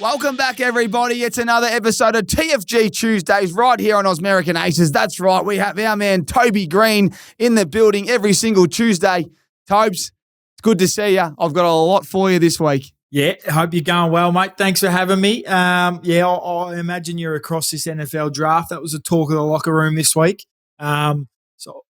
Welcome back, everybody. It's another episode of TFG Tuesdays right here on American Aces. That's right. We have our man Toby Green in the building every single Tuesday. Tobes, it's good to see you. I've got a lot for you this week. Yeah, hope you're going well, mate. Thanks for having me. I imagine you're across this NFL draft. That was the talk of the locker room this week. So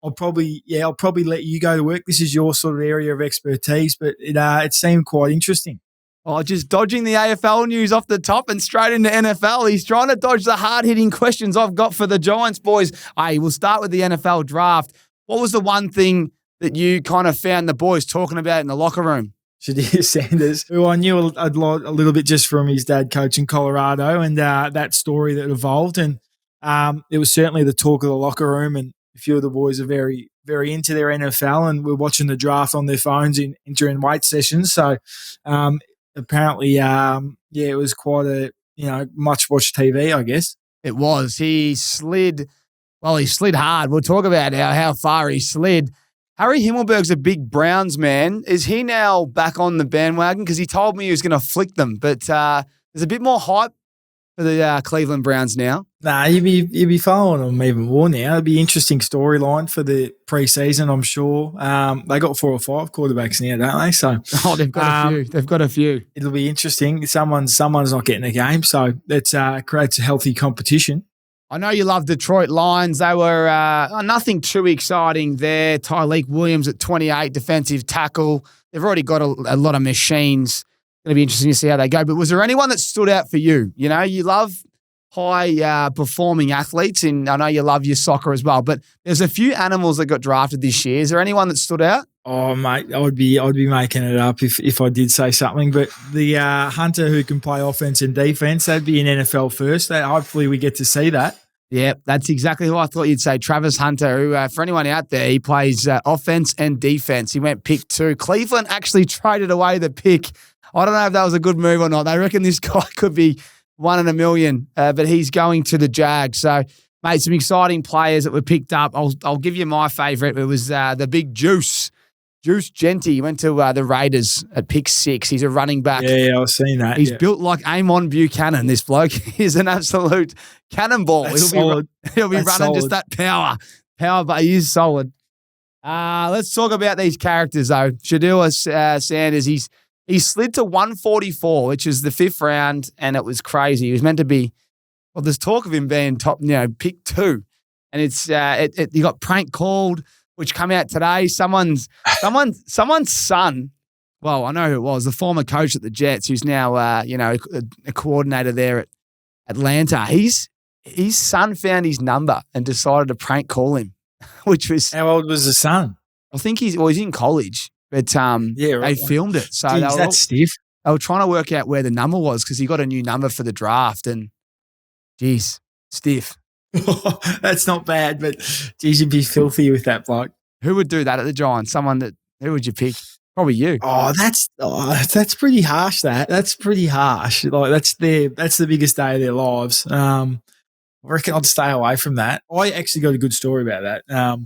I'll probably let you go to work. This is your sort of area of expertise, but it seemed quite interesting. Oh, just dodging the AFL news off the top and straight into NFL. He's trying to dodge the hard-hitting questions I've got for the Giants, boys. Hey, we'll start with the NFL draft. What was the one thing that you kind of found the boys talking about in the locker room? Shadir Sanders, who I knew a little bit just from his dad coaching Colorado and that story that evolved. And it was certainly the talk of the locker room, and a few of the boys are very, very into their NFL and we're watching the draft on their phones during weight sessions. So apparently, it was quite a, much-watched TV, I guess. It was. He slid hard. We'll talk about how far he slid. Harry Himmelberg's a big Browns man. Is he now back on the bandwagon? Because he told me he was going to flick them, but there's a bit more hype for the Cleveland Browns now. Nah, you'd be following them even more now. It'd be an interesting storyline for the preseason, I'm sure. They got 4 or 5 quarterbacks now, don't they? So they've got a few. They've got a few. It'll be interesting. Someone's not getting a game, so that creates a healthy competition. I know you love Detroit Lions. They were nothing too exciting there. Tyreek Williams at 28, defensive tackle. They've already got a lot of machines. It's going to be interesting to see how they go. But was there anyone that stood out for you? You know, you love high performing athletes, and I know you love your soccer as well. But there's a few animals that got drafted this year. Is there anyone that stood out? Oh, mate, I'd be making it up if I did say something. But the hunter who can play offense and defense, that'd be an NFL first. Hopefully we get to see that. Yeah, that's exactly who I thought you'd say. Travis Hunter, who, for anyone out there, he plays offense and defense. He went pick 2. Cleveland actually traded away the pick. I don't know if that was a good move or not. They reckon this guy could be 1 in a million, but he's going to the Jags. So, mate, some exciting players that were picked up. I'll give you my favourite. It was the big Juice Genty. He went to the Raiders at pick 6. He's a running back. Yeah, I've seen that. He's built like Amon Buchanan, this bloke. He's an absolute cannonball. He'll be running solid. Just that power, but he is solid. Let's talk about these characters, though. Shadir Sanders, he slid to 144, which is the 5th round, and it was crazy. He was meant to be, well, there's talk of him being top, pick 2. And it's he got prank called, which come out today. Someone's son, well, I know who it was, the former coach at the Jets, who's now, a coordinator there at Atlanta. His son found his number and decided to prank call him, which was... How old was the son? I think he's in college, but they filmed it. So Jeez, that's stiff. They were trying to work out where the number was because he got a new number for the draft and, geez, stiff. That's not bad, but geez, you'd be filthy with that bloke. Who would do that at the Giants? Who would you pick? Probably you. That's pretty harsh. That's pretty harsh. Like that's the biggest day of their lives. I reckon I'd stay away from that. I actually got a good story about that.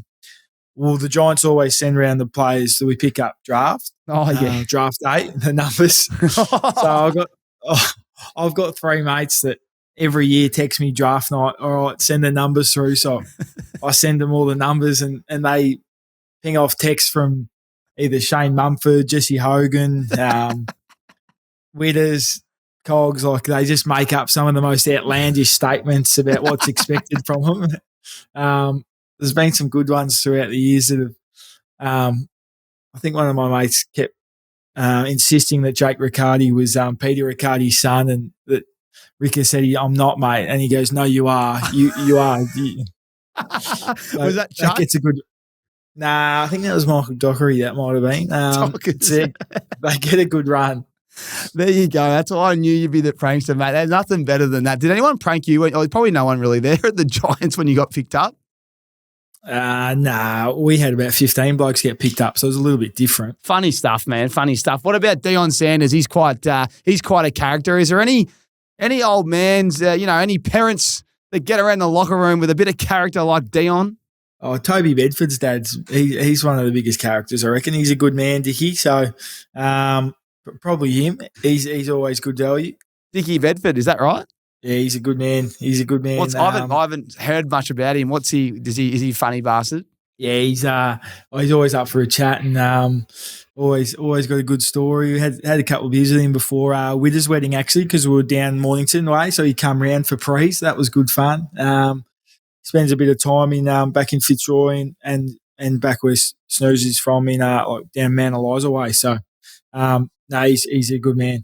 Well, the Giants always send around the players that we pick up draft. Oh yeah, draft day, the numbers. So I've got 3 mates that every year text me draft night. All right, send the numbers through. So I send them all the numbers, and they ping off texts from either Shane Mumford, Jesse Hogan, Witters, Cogs. Like they just make up some of the most outlandish statements about what's expected from them. There's been some good ones throughout the years that have. I think one of my mates kept insisting that Jake Riccardi was Peter Riccardi's son, and that Ricker said, "I'm not, mate," and he goes, "No, you are. You are." Was that Chuck? That gets a good. Nah, I think that was Michael Dockery. That might have been. They get a good run. There you go. That's why I knew you'd be the prankster, mate. There's nothing better than that. Did anyone prank you? Probably no one really there at the Giants when you got picked up. Nah, we had about 15 blokes get picked up, so it was a little bit different. Funny stuff, man. Funny stuff. What about Deion Sanders? He's quite a character. Is there any old mans, any parents that get around the locker room with a bit of character like Deion? Oh, Toby Bedford's dad's he's one of the biggest characters, I reckon. He's a good man, Dickie. So probably him. He's always good value. Dickie Bedford, is that right? Yeah, he's a good man. He's a good man. I haven't heard much about him. Is he a funny bastard? Yeah, he's always up for a chat and always got a good story. We had a couple of beers with him before Widder's wedding actually, because we were down Mornington way, so he come round for prees. That was good fun. Spends a bit of time in back in Fitzroy and back where Snooze is from in like down Mount Eliza way. So no, he's a good man.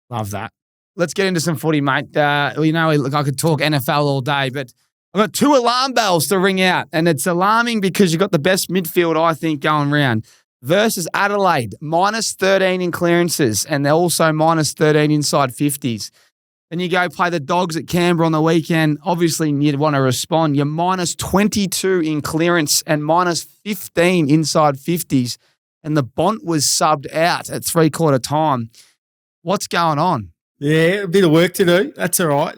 Love that. Let's get into some footy, mate. I could talk NFL all day, but I've got 2 alarm bells to ring out, and it's alarming because you've got the best midfield, I think, going round. Versus Adelaide, -13 in clearances, and they're also -13 inside 50s. Then you go play the Dogs at Canberra on the weekend. Obviously, you'd want to respond. You're -22 in clearance and -15 inside 50s, and the Bont was subbed out at 3/4 time. What's going on? Yeah, a bit of work to do. That's all right.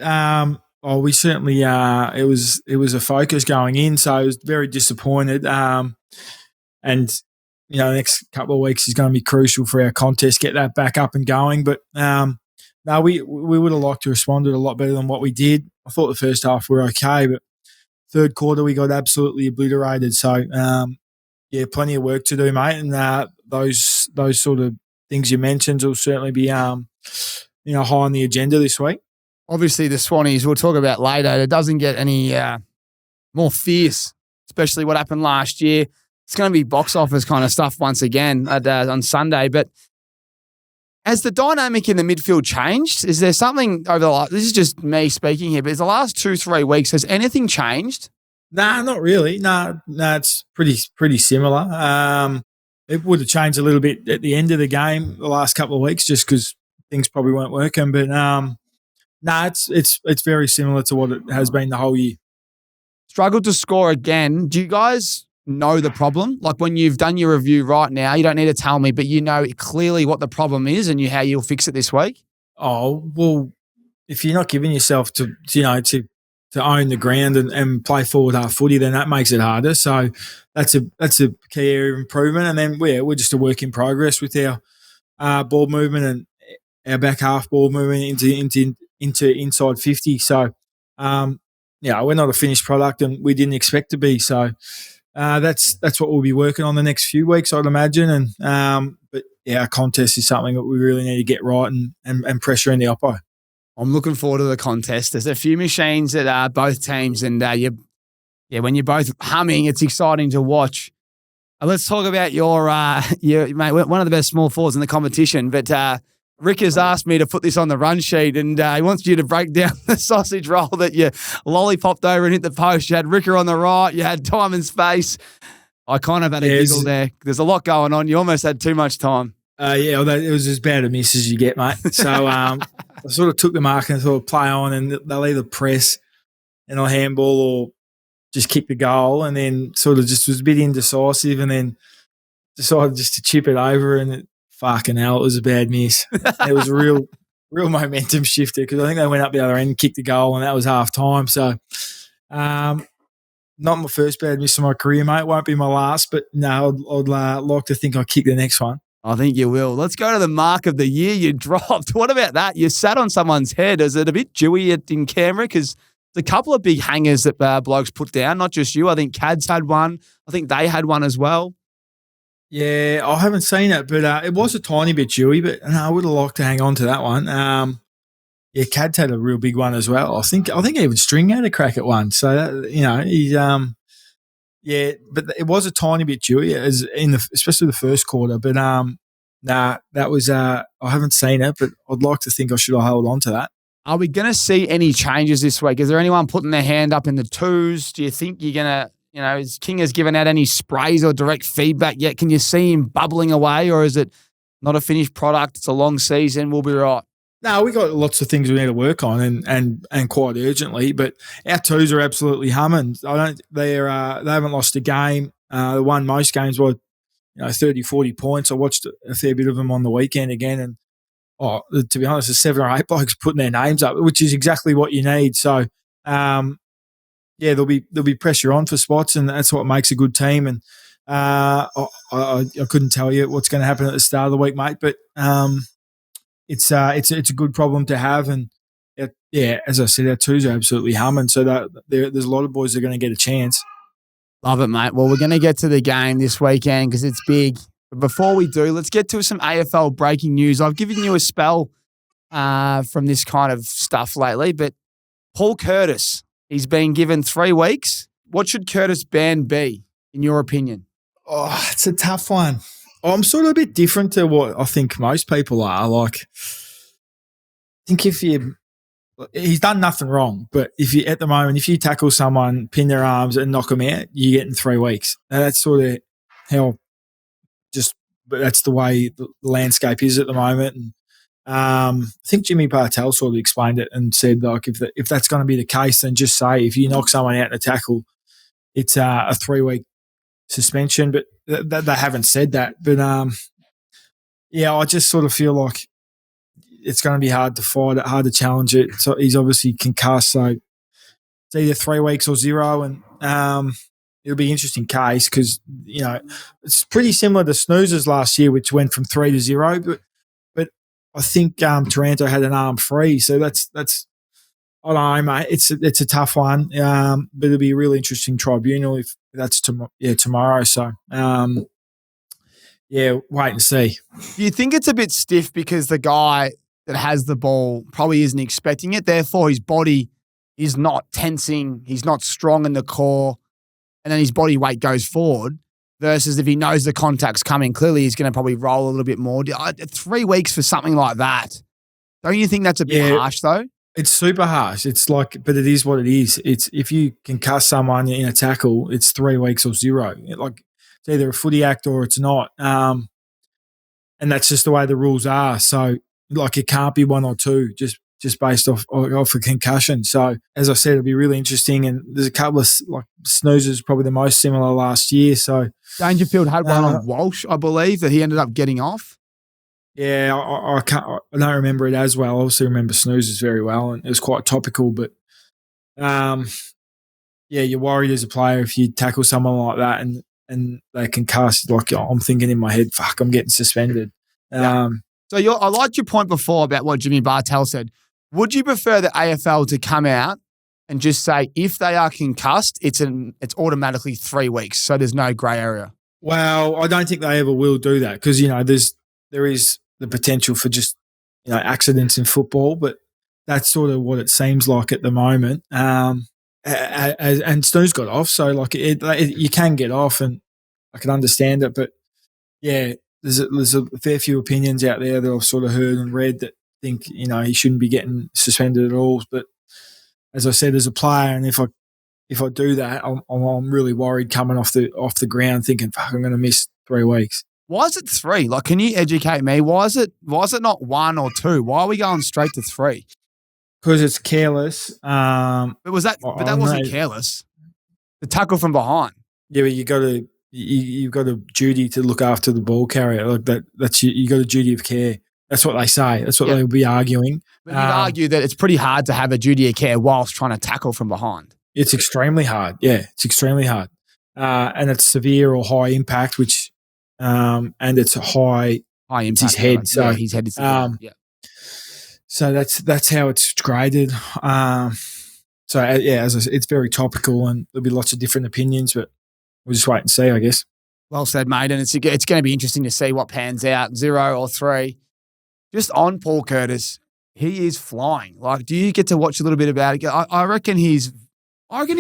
We certainly it was a focus going in, so I was very disappointed. And the next couple of weeks is going to be crucial for our contest, get that back up and going. But no, we would have liked to respond to it a lot better than what we did. I thought the first half were okay, but third quarter we got absolutely obliterated. So plenty of work to do, mate. And those sort of things you mentioned will certainly be high on the agenda this week. Obviously, the Swannies, we'll talk about later, it doesn't get any more fierce, especially what happened last year. It's going to be box office kind of stuff once again on Sunday. But has the dynamic in the midfield changed? Is there something this is just me speaking here, but is the last 2-3 weeks, has anything changed? Nah, not really. No, it's pretty similar. It would have changed a little bit at the end of the game the last couple of weeks just because things probably weren't working. But it's very similar to what it has been the whole year. Struggled to score again. Do you guys know the problem? Like when you've done your review right now, you don't need to tell me, but you know clearly what the problem is and how you'll fix it this week? Oh, well, if you're not giving yourself to own the ground and play forward half footy, then that makes it harder. So that's a key area of improvement. And then we're just a work in progress with our ball movement and our back half ball movement into inside 50. So, we're not a finished product and we didn't expect to be. So that's what we'll be working on the next few weeks, I'd imagine. But our contest is something that we really need to get right and pressure in the oppo. I'm looking forward to the contest. There's a few machines at both teams, and when you're both humming, it's exciting to watch. Let's talk about your mate, one of the best small forwards in the competition. But Rick has asked me to put this on the run sheet, and he wants you to break down the sausage roll that you lollipopped over and hit the post. You had Ricker on the right, you had time and space. I kind of had a giggle there. There's a lot going on. You almost had too much time. It was as bad a miss as you get, mate. So I sort of took the mark and thought play on, and they'll either press and I'll handball or just kick the goal, and then sort of just was a bit indecisive, and then decided just to chip it over, and fucking hell, it was a bad miss. It was a real momentum shifter because I think they went up the other end and kicked the goal, and that was half time. So not my first bad miss of my career, mate. Won't be my last, but no, I'd like to think I'll kick the next one. I think you will. Let's go to the mark of the year you dropped. What about that? You sat on someone's head. Is it a bit dewy in Canberra? Because there's a couple of big hangers that blokes put down, not just you. I think Cads had one. I think they had one as well. Yeah, I haven't seen it, but it was a tiny bit dewy, but I would have liked to hang on to that one. Cads had a real big one as well. I think even String had a crack at one. So, he's but it was a tiny bit dewy especially the first quarter. But that was I haven't seen it, but I'd like to think I should have held on to that. Are we going to see any changes this week? Is there anyone putting their hand up in the twos? Do you think you're going to, is King has given out any sprays or direct feedback yet? Can you see him bubbling away, or is it not a finished product? It's a long season. We'll be right. No, we got lots of things we need to work on and quite urgently, but our twos are absolutely humming. They haven't lost a game. They won most games by 30, 40 points. I watched a fair bit of them on the weekend again, and to be honest, there's 7 or 8 blokes putting their names up, which is exactly what you need. So there'll be pressure on for spots, and that's what makes a good team. And I couldn't tell you what's going to happen at the start of the week, mate, but it's a good problem to have, and as I said, our twos are absolutely humming. So there's a lot of boys that are going to get a chance. Love it, mate. Well, we're going to get to the game this weekend because it's big. But before we do, let's get to some AFL breaking news. I've given you a spell from this kind of stuff lately, but Paul Curtis, he's been given 3 weeks. What should Curtis' ban be, in your opinion? Oh, it's a tough one. I'm sort of a bit different to what I think most people are. Like, I think he's done nothing wrong, but at the moment, if you tackle someone, pin their arms and knock them out, you get in 3 weeks. And that's sort of how but that's the way the landscape is at the moment. And I think Jimmy Bartel sort of explained it and said, like, if that's going to be the case, then just say if you knock someone out in a tackle, it's a 3-week suspension. But they haven't said that. But I just sort of feel like it's going to be hard to fight it, hard to challenge it. So he's obviously concussed, so it's either 3 weeks or 0, and it'll be an interesting case because it's pretty similar to Snoozer's last year, which went from 3 to 0. But I think Taranto had an arm free, so that's I don't know, mate. It's a tough one, but it'll be a really interesting tribunal if that's tomorrow. So wait and see. Do you think it's a bit stiff because the guy that has the ball probably isn't expecting it, therefore his body is not tensing, he's not strong in the core, and then his body weight goes forward, versus if he knows the contact's coming, clearly he's going to probably roll a little bit more. 3 weeks for something like that. Don't you think that's a bit harsh though? It's super harsh. It's like, but it is what it is. It's if you concuss someone in a tackle, it's 3 weeks or 0. It's either a footy act or it's not. And that's just the way the rules are. So it can't be 1 or 2 just based off a concussion. So as I said, it'll be really interesting. And there's a couple of Snoozers probably the most similar last year. So Dangerfield had one on Walsh, I believe, that he ended up getting off. Yeah, I don't remember it as well. I also remember Snoozers very well, and it was quite topical. But you're worried as a player if you tackle someone like that and they concuss. Like, I'm thinking in my head, fuck, I'm getting suspended. So I liked your point before about what Jimmy Bartel said. Would you prefer the AFL to come out and just say if they are concussed, it's automatically 3 weeks, so there's no grey area? Well, I don't think they ever will do that because there is the potential for just accidents in football, but that's sort of what it seems like at the moment. And Snooze got off, so you can get off, and I can understand it, but yeah. There's a fair few opinions out there that I've sort of heard and read that think he shouldn't be getting suspended at all. But as I said, as a player, and if I do that, I'm really worried coming off the ground, thinking, fuck, I'm going to miss 3 weeks. Why is it 3? Like, can you educate me? Why is it not 1 or 2? Why are we going straight to 3? Because it's careless. That wasn't careless. The tackle from behind. Yeah, but you've got a duty to look after the ball carrier. Like that's you got a duty of care. That's what they say. That's what they'll be arguing. But you'd argue that it's pretty hard to have a duty of care whilst trying to tackle from behind. It's extremely hard. Yeah, it's extremely hard. And it's severe or high impact, which and it's a high impact. It's his head. So his head is So that's how it's graded. As I said, it's very topical, and there'll be lots of different opinions, but we'll just wait and see, I guess. Well said, mate. And it's going to be interesting to see what pans out, 0 or 3. Just on Paul Curtis, he is flying. Like, do you get to watch a little bit about it? I reckon he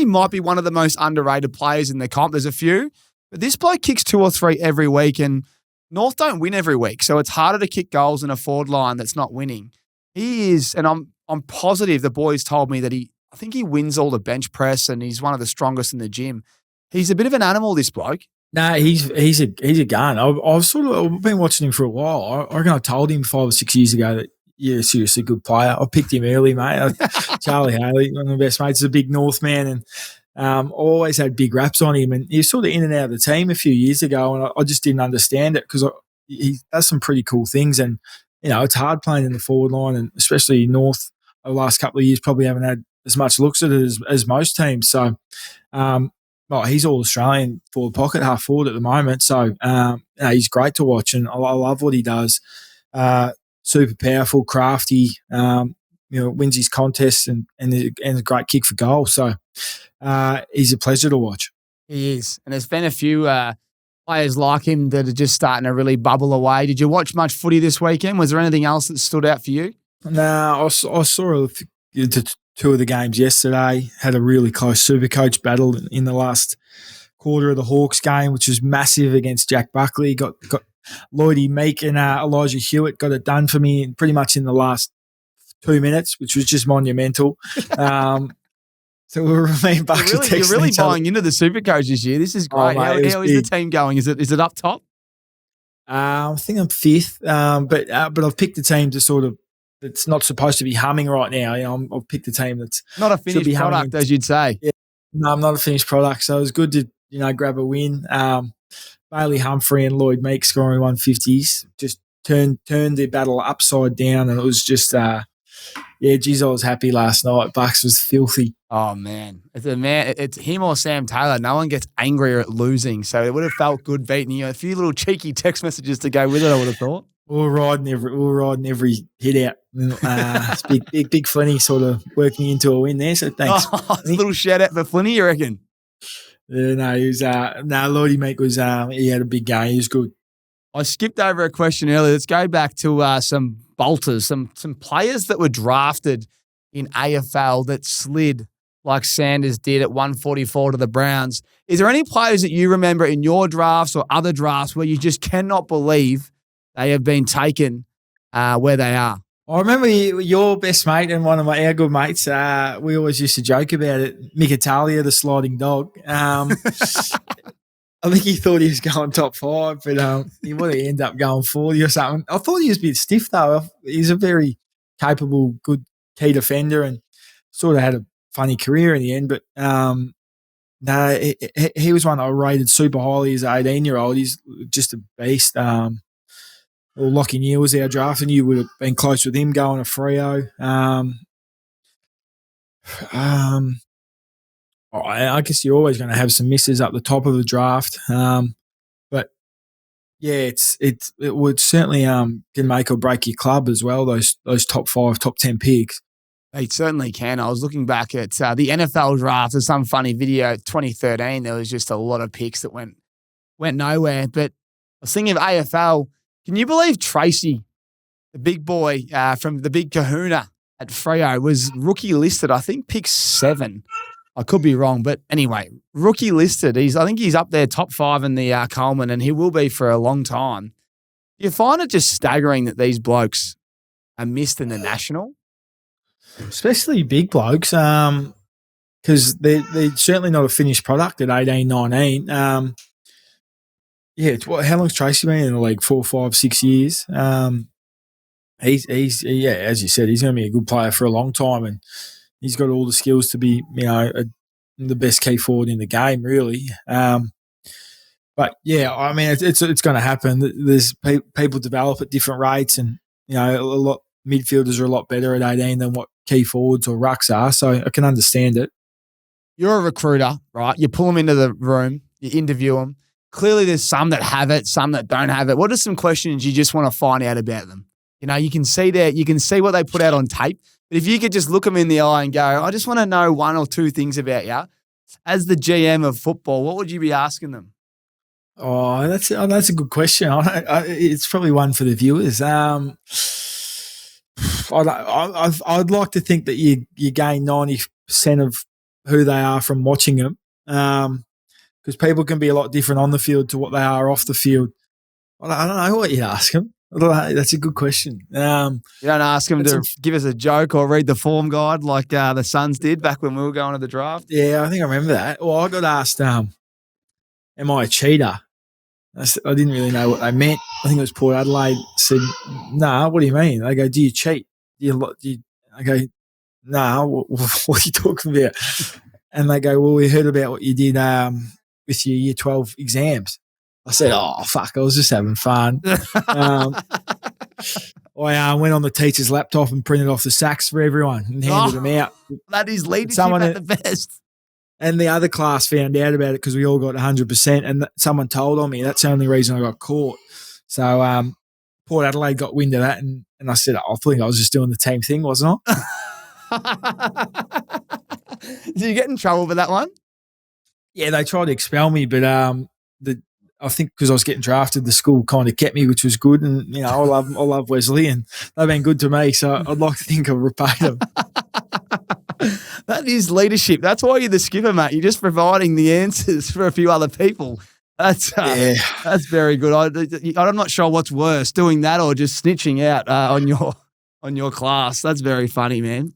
might be one of the most underrated players in the comp. There's a few, but this bloke kicks 2 or 3 every week, and North don't win every week, so it's harder to kick goals in a forward line that's not winning. He is, and I'm positive the boys told me that I think he wins all the bench press, and he's one of the strongest in the gym. He's a bit of an animal, this bloke. No, he's a gun. I've been watching him for a while. I reckon I told him 5 or 6 years ago that you're a seriously good player. I picked him early, mate. Charlie Haley, one of my best mates, is a big North man, and always had big raps on him. And he was sort of in and out of the team a few years ago, and I just didn't understand it because he does some pretty cool things. And it's hard playing in the forward line, and especially North over the last couple of years probably haven't had as much looks at it as most teams. So, he's all Australian forward pocket, half forward at the moment. So, he's great to watch, and I love what he does. Super powerful, crafty. wins his contest and a great kick for goal. So he's a pleasure to watch. He is. And there's been a few players like him that are just starting to really bubble away. Did you watch much footy this weekend? Was there anything else that stood out for you? No, I saw two of the games yesterday. Had a really close Supercoach battle in the last quarter of the Hawks game, which was massive against Jack Buckley. Got Lloydie Meek and Elijah Hewitt got it done for me pretty much in the last 2 minutes, which was just monumental. So we remain back to texting. You're really buying into the Supercoach this year. This is great. How is the team going? Is it up top? I think I'm fifth, but I've picked a team to sort of that's not supposed to be humming right now. I've picked a team that's not a finished product, as you'd say. Yeah, no, I'm not a finished product, so it was good to grab a win. Bailey Humphrey and Lloyd Meek scoring 150s just turned the battle upside down, and it was just geez, I was happy last night. Bucks was filthy. Oh man, it's him or Sam Taylor. No one gets angrier at losing, so it would have felt good beating you. A few little cheeky text messages to go with it, I would have thought. We were riding every hit out. It's big Flinny sort of worked me into a win there. So thanks. A little shout out for Flinny, you reckon? No, he was. Lloydie Meek was. He had a big game. He was good. I skipped over a question earlier. Let's go back to some bolters, some players that were drafted in AFL that slid like Sanders did at 144 to the Browns. Is there any players that you remember in your drafts or other drafts where you just cannot believe they have been taken where they are? I remember your best mate and one of our good mates, we always used to joke about it, Mick Italia, the sliding dog. I think he thought he was going top 5, but he would have ended up going 40 or something. I thought he was a bit stiff, though. He's a very capable, good key defender and sort of had a funny career in the end. But no, he was one I rated super highly as an 18-year-old. He's just a beast. Lockie Neal was our draft, and you would have been close with him going to Freo. I guess you're always going to have some misses up the top of the draft, but yeah, it would certainly can make or break your club as well. Those top 5, top 10 picks. They certainly can. I was looking back at the NFL draft. There's some funny video. 2013, there was just a lot of picks that went nowhere. But I was thinking of AFL. Can you believe Tracy, the big boy from the big kahuna at Freo, was rookie listed, I think, pick 7. I could be wrong, but anyway, rookie listed. I think he's up there top 5 in the Coleman, and he will be for a long time. Do you find it just staggering that these blokes are missed in the national? Especially big blokes, because they're certainly not a finished product at 18, 19. How long's Tracy been in the league? 4, 5, 6 years. He's as you said, he's going to be a good player for a long time, and he's got all the skills to be, the best key forward in the game, really. But yeah, I mean, it's going to happen. There's people develop at different rates, and a lot midfielders are a lot better at 18 than what key forwards or rucks are. So I can understand it. You're a recruiter, right? You pull them into the room, you interview them. Clearly, there's some that have it, some that don't have it. What are some questions you just want to find out about them? You can see what they put out on tape. But if you could just look them in the eye and go, I just want to know 1 or 2 things about you, as the GM of football, what would you be asking them? Oh, that's a good question. It's probably one for the viewers. I'd like to think that you gain 90% of who they are from watching them, because people can be a lot different on the field to what they are off the field. I don't know what you'd ask them. That's a good question. You don't ask them to give us a joke or read the form guide like the Suns did back when we were going to the draft? Yeah, I think I remember that. Well, I got asked, am I a cheater? I didn't really know what they meant. I think it was Port Adelaide said, nah, what do you mean? They go, do you cheat? I go, nah, what are you talking about? And they go, well, we heard about what you did with your Year 12 exams. I said, oh, fuck, I was just having fun. I went on the teacher's laptop and printed off the sacks for everyone and handed them out. That is leadership at the best. And the other class found out about it because we all got 100%, and someone told on me. That's the only reason I got caught. So Port Adelaide got wind of that, and And I said, I think I was just doing the team thing, wasn't I? Did you get in trouble for that one? Yeah, they tried to expel me, but I think because I was getting drafted, the school kind of kept me, which was good. And I love Wesley, and they've been good to me. So I'd like to think I've repaid them. That is leadership. That's why you're the skipper, mate. You're just providing the answers for a few other people. That's very good. I'm not sure what's worse, doing that or just snitching out on your class. That's very funny, man.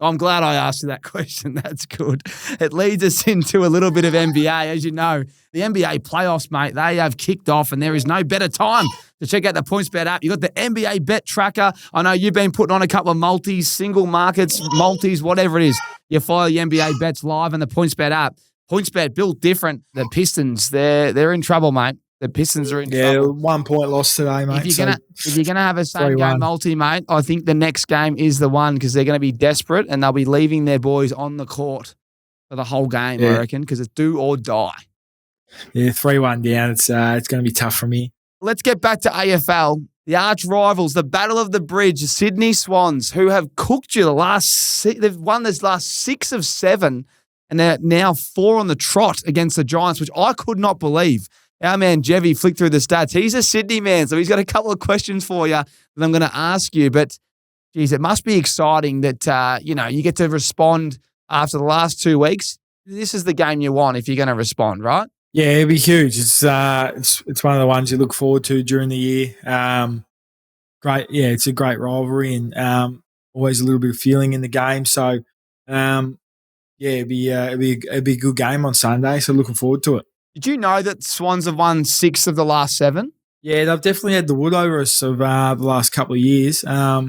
I'm glad I asked you that question. That's good. It leads us into a little bit of NBA. As you know, the NBA playoffs, mate, they have kicked off, and there is no better time to check out the PointsBet app. You've got the NBA Bet Tracker. I know you've been putting on a couple of multis, single markets, multis, whatever it is. You follow the NBA bets live in the PointsBet app. PointsBet built different. The Pistons, they're in trouble, mate. The Pistons are in trouble. 1 point loss today, mate. If you're gonna have a same game multi, mate, I think the next game is the one because they're going to be desperate and they'll be leaving their boys on the court for the whole game. I reckon because it's do or die. Yeah, 3-1 down. It's going to be tough for me. Let's get back to AFL. The arch rivals, the Battle of the Bridge, Sydney Swans, who have cooked you they've won this last 6 of 7, and they're now 4 on the trot against the Giants, which I could not believe. Our man Jevy flicked through the stats. He's a Sydney man, so he's got a couple of questions for you that I'm going to ask you. But, geez, it must be exciting that, you get to respond after the last 2 weeks. This is the game you want if you're going to respond, right? Yeah, it'd be huge. It's one of the ones you look forward to during the year. Great, yeah, it's a great rivalry and always a little bit of feeling in the game. So, it'd be a good game on Sunday. So looking forward to it. Did you know that Swans have won 6 of the last 7? Yeah, they've definitely had the wood over us of the last couple of years. I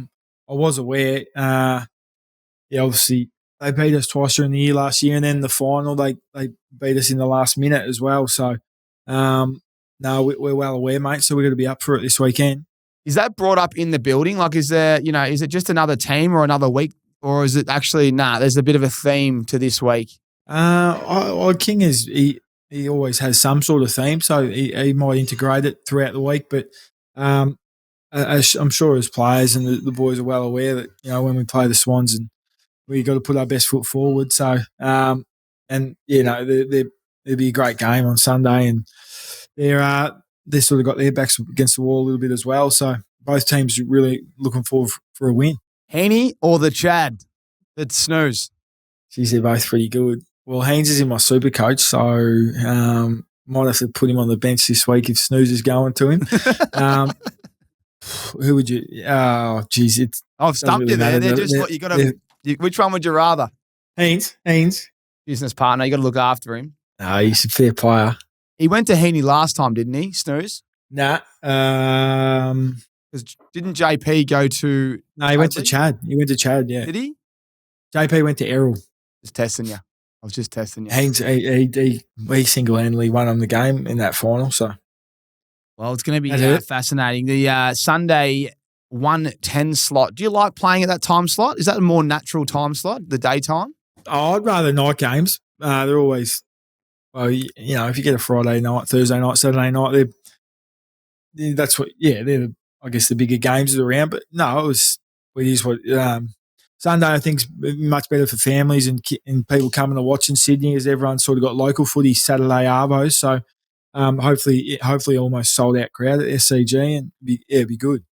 was aware. Obviously they beat us twice during the year last year, and then the final they beat us in the last minute as well. So, no, we're well aware, mate. So we're going to be up for it this weekend. Is that brought up in the building? Like, is it just another team or another week, or is it actually there's a bit of a theme to this week? King is he always has some sort of theme, so he might integrate it throughout the week. But I'm sure as players and the boys are well aware that when we play the Swans and we got to put our best foot forward. So there'll be a great game on Sunday, and they sort of got their backs against the wall a little bit as well. So both teams are really looking forward for a win. Heaney or the Chad that snooze? Geez, they're both pretty good. Well, Haynes is in my super coach, so might have to put him on the bench this week if Snooze is going to him. Who would you? Oh, geez, I've stumped really you there. They're just what you got to. Which one would you rather? Haynes, business partner. You got to look after him. No, he's a fair player. He went to Heaney last time, didn't he? Snooze. Nah. Because didn't JP go to? No, he went to Chad. He went to Chad. Yeah. Did he? JP went to Errol. Just testing you. I was just testing you. Haynes, he single-handedly won on the game in that final. So, well, it's going to be fascinating. The Sunday 1:10 slot. Do you like playing at that time slot? Is that a more natural time slot, the daytime? Oh, I'd rather night games. They're always, if you get a Friday night, Thursday night, Saturday night, that's what. Yeah, they're I guess the bigger games are around. But no, it is what. Sunday, I think, is much better for families and people coming to watch in Sydney, as everyone's sort of got local footy Saturday arvos. So hopefully almost sold out crowd at SCG, and it'd be good.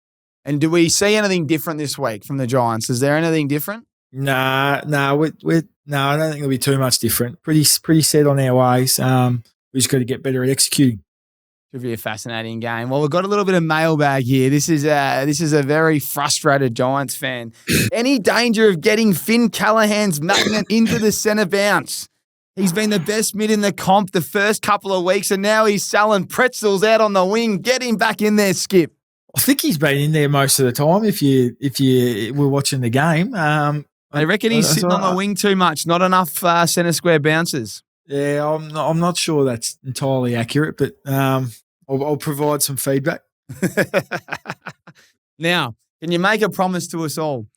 And do we see anything different this week from the Giants? Is there anything different? No, I don't think it'll be too much different. Pretty set on our ways. We just got to get better at executing. Should be a fascinating game. Well, we've got a little bit of mailbag here. This is a very frustrated Giants fan. Any danger of getting Finn Callahan's magnet into the centre bounce? He's been the best mid in the comp the first couple of weeks, and now he's selling pretzels out on the wing. Get him back in there, Skip. I think he's been in there most of the time. If you were watching the game, I reckon he's sitting on the wing too much. Not enough centre square bounces. Yeah, I'm not sure that's entirely accurate, but I'll provide some feedback. Now, can you make a promise to us all?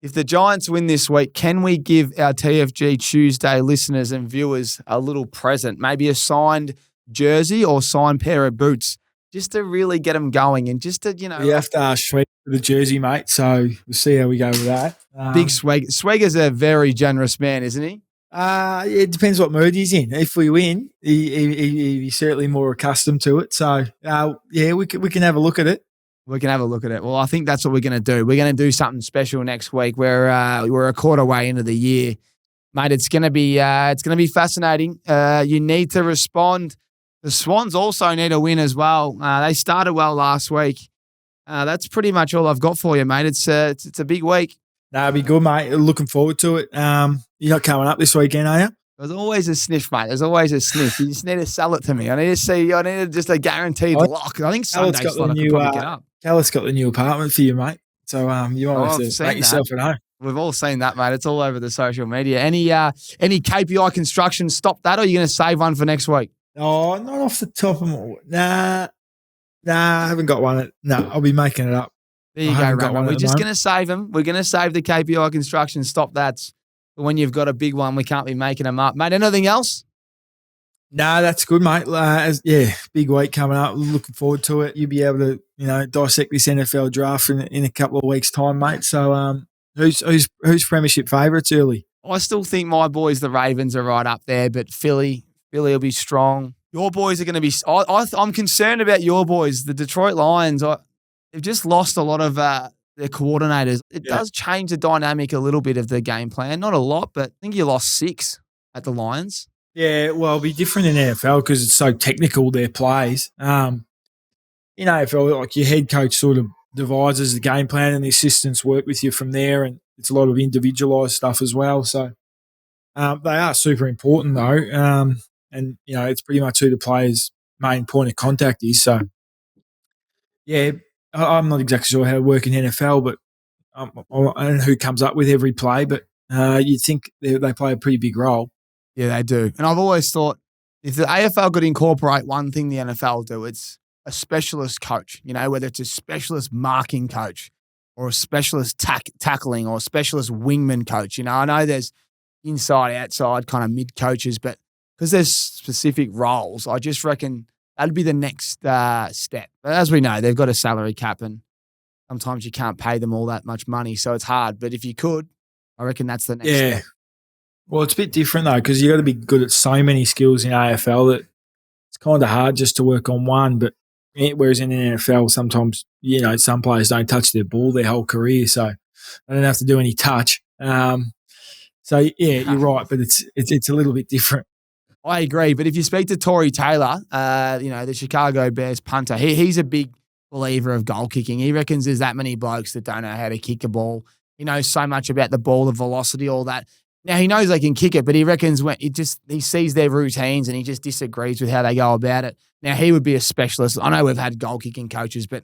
If the Giants win this week, can we give our TFG Tuesday listeners and viewers a little present? Maybe a signed jersey or signed pair of boots just to really get them going and just to, You have to Swag for the jersey, mate. So we'll see how we go with that. Big Swag. Swagger's a very generous man, isn't he? It depends what mood he's in. If we win, he's certainly more accustomed to it. So, we can have a look at it. We can have a look at it. Well, I think that's what we're going to do. We're going to do something special next week. We're a quarter way into the year, mate. It's going to be fascinating. You need to respond. The Swans also need a win as well. They started well last week. That's pretty much all I've got for you, mate. It's a big week. That'll be good, mate. Looking forward to it. You're not coming up this weekend, are you? There's always a sniff, mate. There's always a sniff. You just need to sell it to me. I need just a guaranteed lock. I think Sunday's slot I could probably get up. Call's got the new apartment for you, mate. So you might have to make yourself at home. We've all seen that, mate. It's all over the social media. Any KPI construction stop that, or are you going to save one for next week? Oh, not off the top of my... Nah, I haven't got one. No, I'll be making it up. There you go, Ramon. We're just going to save them. We're going to save the KPI construction stop that's when you've got a big one. We can't be making them up. Mate, anything else? No, that's good, mate. Big week coming up. Looking forward to it. You'll be able to, dissect this NFL draft in a couple of weeks' time, mate. So who's premiership favourites early? I still think my boys, the Ravens, are right up there, but Philly will be strong. Your boys are going to be I'm concerned about your boys, the Detroit Lions. They've just lost a lot of their coordinators. It does change the dynamic a little bit of the game plan. Not a lot, but I think you lost 6 at the Lions. Yeah, well, it'll be different in NFL because it's so technical, their plays. In AFL, like your head coach sort of devises the game plan and the assistants work with you from there, and it's a lot of individualised stuff as well. So they are super important, though. And, it's pretty much who the player's main point of contact is. So, yeah, I'm not exactly sure how to work in NFL, but and who comes up with every play, but you'd think they play a pretty big role. Yeah, they do. And I've always thought if the AFL could incorporate one thing the NFL do, it's a specialist coach, whether it's a specialist marking coach or a specialist tackling or a specialist wingman coach. I know there's inside, outside kind of mid coaches, but because there's specific roles, I just reckon that'd be the next step. But as we know, they've got a salary cap and sometimes you can't pay them all that much money, so it's hard. But if you could, I reckon that's the next step. Well, it's a bit different, though, because you got to be good at so many skills in AFL that it's kind of hard just to work on one. But whereas in the NFL, sometimes, some players don't touch their ball their whole career, so they don't have to do any touch. So, you're right, but it's a little bit different. I agree, but if you speak to Tory Taylor, the Chicago Bears punter, he's a big believer of goal kicking. He reckons there's that many blokes that don't know how to kick a ball. He knows so much about the ball, the velocity, all that. Now, he knows they can kick it, but he reckons when he sees their routines and he just disagrees with how they go about it. Now, he would be a specialist. I know we've had goal kicking coaches, but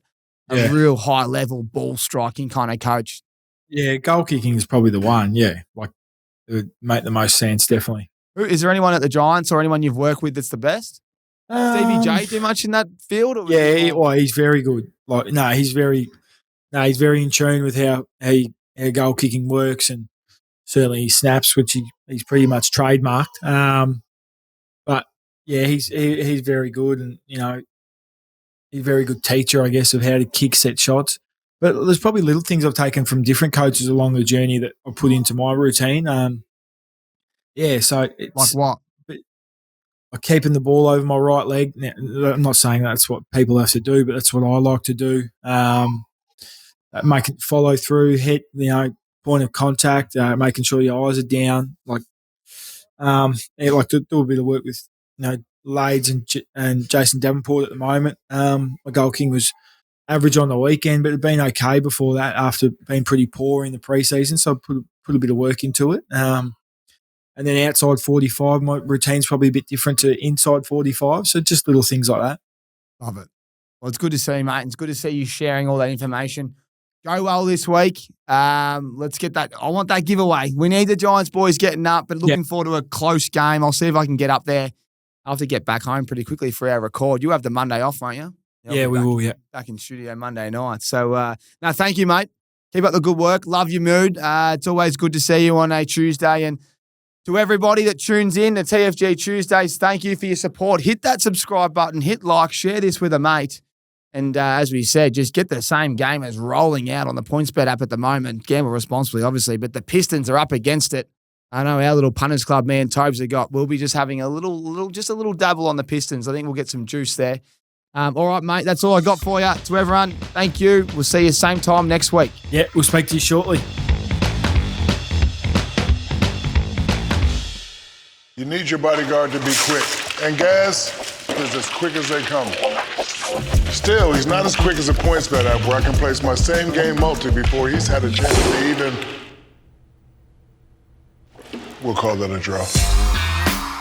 a real high-level ball striking kind of coach. Yeah, goal kicking is probably the one, it would make the most sense, definitely. Is there anyone at the Giants or anyone you've worked with that's the best? Stevie J do much in that field? He's very good. He's very in tune with how goal kicking works, and certainly he snaps, which he's pretty much trademarked. But he's very good, and he's a very good teacher, I guess, of how to kick set shots. But there's probably little things I've taken from different coaches along the journey that I put into my routine. So it's like what? Like keeping the ball over my right leg. Now, I'm not saying that's what people have to do, but that's what I like to do. Make it follow through, hit, point of contact, making sure your eyes are down. Like to do a bit of work with, Lades and Jason Davenport at the moment. My goal king was average on the weekend, but it had been okay before that after being pretty poor in the preseason. So I put a bit of work into it. And then outside 45, my routine's probably a bit different to inside 45. So just little things like that. Love it. Well, it's good to see, mate. It's good to see you sharing all that information. Go well this week. Let's get that. I want that giveaway. We need the Giants boys getting up, but looking forward to a close game. I'll see if I can get up there. I'll have to get back home pretty quickly for our record. You have the Monday off, won't you? We will. Back in studio Monday night. So, thank you, mate. Keep up the good work. Love your mood. It's always good to see you on a Tuesday. And to everybody that tunes in to TFG Tuesdays, thank you for your support. Hit that subscribe button, hit like, share this with a mate. And as we said, just get the same game as rolling out on the PointsBet app at the moment. Gamble responsibly, obviously, but the Pistons are up against it. I know our little punters club man, Tobes, we'll be just having a little dabble on the Pistons. I think we'll get some juice there. All right, mate, that's all I got for you. To everyone, thank you. We'll see you same time next week. Yeah, we'll speak to you shortly. You need your bodyguard to be quick. And Gaz is as quick as they come. Still, he's not as quick as a PointsBet app where I can place my same game multi before he's had a chance to even... We'll call that a draw.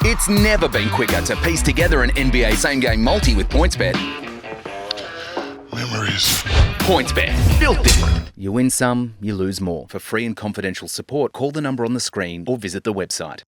It's never been quicker to piece together an NBA same-game multi with PointsBet. Memories. PointsBet. Built different. You win some, you lose more. For free and confidential support, call the number on the screen or visit the website.